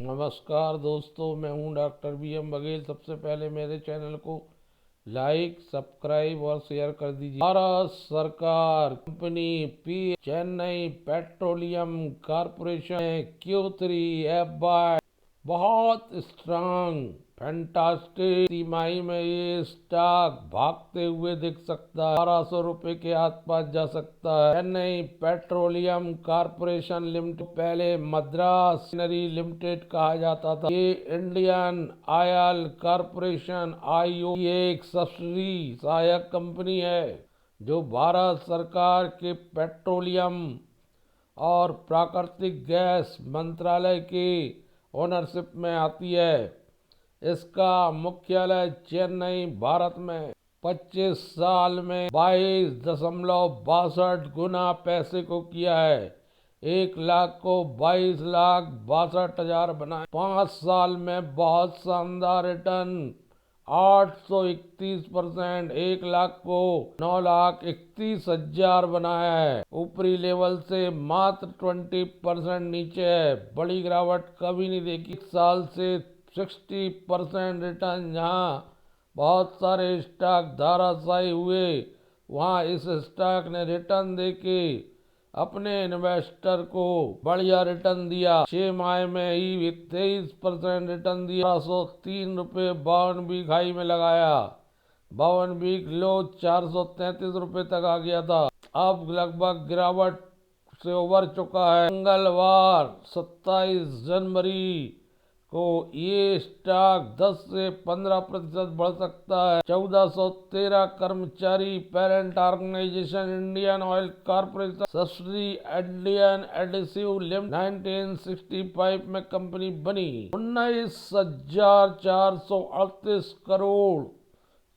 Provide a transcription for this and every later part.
नमस्कार दोस्तों, मैं हूं डॉक्टर बी एम बघेल। सबसे पहले मेरे चैनल को लाइक, सब्सक्राइब और शेयर कर दीजिए। भारत सरकार company P Chennai petroleum corporation Q3 FY बहुत स्ट्रांग फैंटास्टिक तिमाही में ये स्टॉक भागते हुए दिख सकता है। 1200 रुपए के आसपास जा सकता है। चेन्नई पेट्रोलियम कॉरपोरेशन लिमिटेड पहले मद्रास रिफाइनरी लिमिटेड कहा जाता था। ये इंडियन ऑयल कॉरपोरेशन IOC की एक सब्सिडी सहायक कंपनी है जो भारत सरकार के पेट्रोलियम और प्राकृतिक गैस मंत्रालय की ओनरशिप में आती है। इसका मुख्यालय चेन्नई भारत में 25 साल में 22.62 गुना पैसे को किया है। 1 लाख को 22,62,000 बनाए। 5 साल में बहुत शानदार रिटर्न 831%। 1 लाख को 9,31,000 बनाया है। ऊपरी लेवल से मात्र 20% नीचे है। बड़ी गिरावट कभी नहीं देखी। 1 साल से 60% रिटर्न। जहां बहुत सारे स्टॉक धाराशायी हुए, वहां इस स्टॉक ने रिटर्न देके अपने इन्वेस्टर को बढ़िया रिटर्न दिया। 6 माह में ही 23% रिटर्न दिया। 103 रुपये 52 खाई में लगाया। 52 लो 433 रुपये तक आ गया था। अब लगभग गिरावट से उबर चुका है। मंगलवार 27 जनवरी को ये स्टॉक 10 से 15% बढ़ सकता है। 1413 कर्मचारी parent organisation Indian Oil Corporation subsidy Indian additive limited 1965 में कंपनी बनी। 19,438 करोड़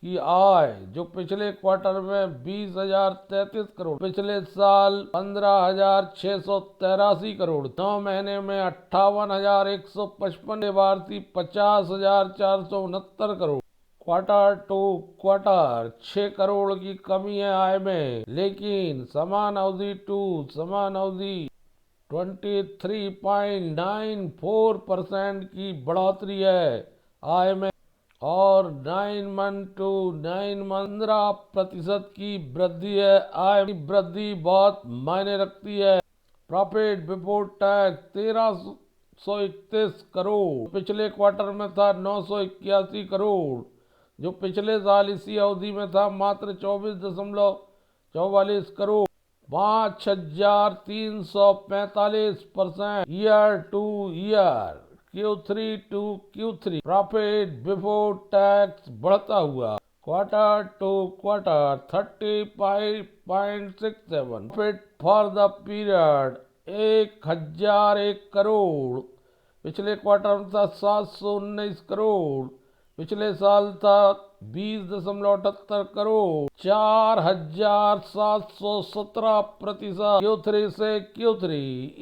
की आय, जो पिछले क्वार्टर में 20,033 करोड़, पिछले साल 15,683 करोड़, 9 महीने में 58,155, भारतीय 50,469 crore. Quarter to quarter 6 crore की कमी है आय में, लेकिन समान अवधि टू समान अवधि 23.94% की बढ़ोतरी है आय में। और 9 मंथ टू 9 15% की वृद्धि है। आय की वृद्धि बहुत मायने रखती है। प्रॉफिट बिफोर टैक्स 1,331 करोड़, पिछले क्वार्टर में था 981 करोड़, जो पिछले साल इसी अवधि में था मात्र 24.44 crore. 5,345% year to year, Q3 to Q3 profit before tax बढ़ता हुआ। Quarter to quarter 35.67 profit for the period 1,001 crore, पिछले क्वार्टर में था 719 करोड़, पिछले साल था 20.78 करोड़। 4,717% Q3 से Q3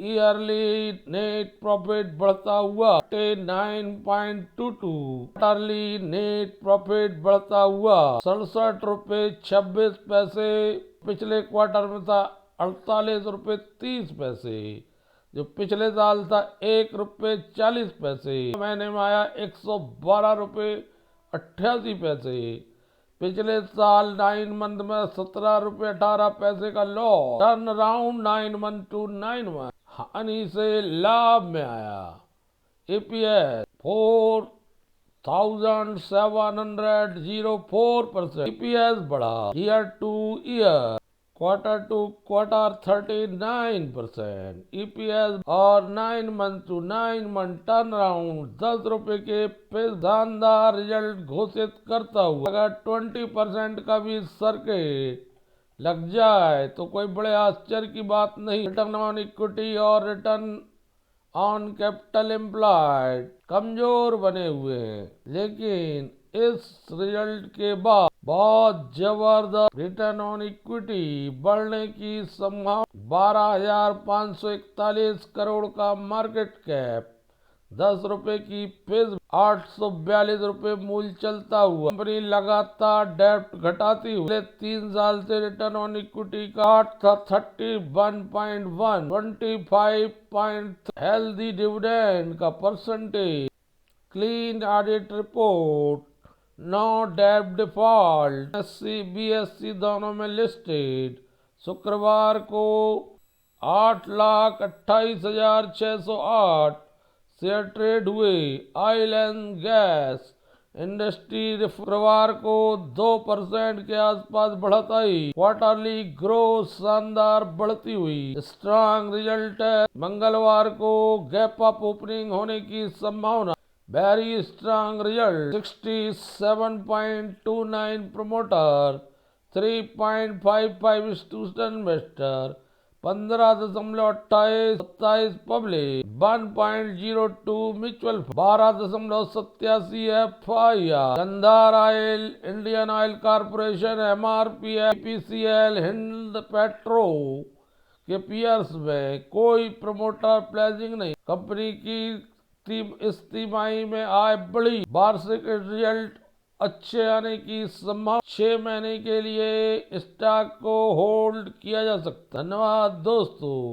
ईयरली नेट प्रॉफिट बढ़ता हुआ 9.22, क्वार्टरली नेट प्रॉफिट बढ़ता हुआ 67 रुपये 26 पैसे, पिछले क्वार्टर में था 48 रुपये 30 पैसे, जो पिछले साल था 1 रुपये 40 पैसे। महीने में आया 112 रुपये 88 पैसे, पिछले साल 9 मंथ में 17 रुपये 18 पैसे का loss. Turn around 9 month to 9 month हानि से लाभ में आया। EPS 4,704%। EPS बढ़ा year to year, quarter to quarter 39%। EPS और 9 month to 9 month turn around 10 रुपए के पे शानदार रिजल्ट घोषित करता हुआ। अगर 20% का भी सर्किट लग जाए तो कोई बड़े आश्चर्य की बात नहीं। रिटर्न ऑन इक्विटी और रिटर्न ऑन कैपिटल एम्प्लॉयड कमजोर बने हुए हैं, लेकिन इस रिजल्ट के बाद बहुत जबरदस्त रिटर्न ऑन इक्विटी बढ़ने की संभावना। 12,541 करोड़ का मार्केट कैप, ₹10 की फिज, ₹842 मूल्य चलता हुआ। कंपनी लगातार डेब्ट घटाती हुई 3 साल से रिटर्न ऑन इक्विटी का 8 था 31.1, 25. हेल्दी डिविडेंड का percentage, clean audit report, no डेब्ट डिफॉल्ट, एससी बीएससी दोनों में लिस्टेड। शुक्रवार को 8,28,608 शेयर ट्रेड हुए। ऑयल एंड गैस इंडस्ट्री शुक्रवार को 2% के आसपास बढ़त आई। क्वार्टरली ग्रोथ शानदार बढ़ती हुई, स्ट्रांग रिजल्ट है। मंगलवार को गैप अप ओपनिंग होने की संभावना। Very strong result, 67.29 promoter, 3.55 institutional investor, 15.27 public, 1.02 mutual, 12.87 FIR। Gandhar oil, Indian Oil Corporation, MRPL, PCL, Hind petro के पियर्स में कोई प्रमोटर प्लेजिंग नहीं। कंपनी की इस तिमाही में आय बढ़ी। वार्षिक रिजल्ट अच्छे आने की संभावना। 6 महीने के लिए स्टॉक को होल्ड किया जा सकता है। धन्यवाद दोस्तों।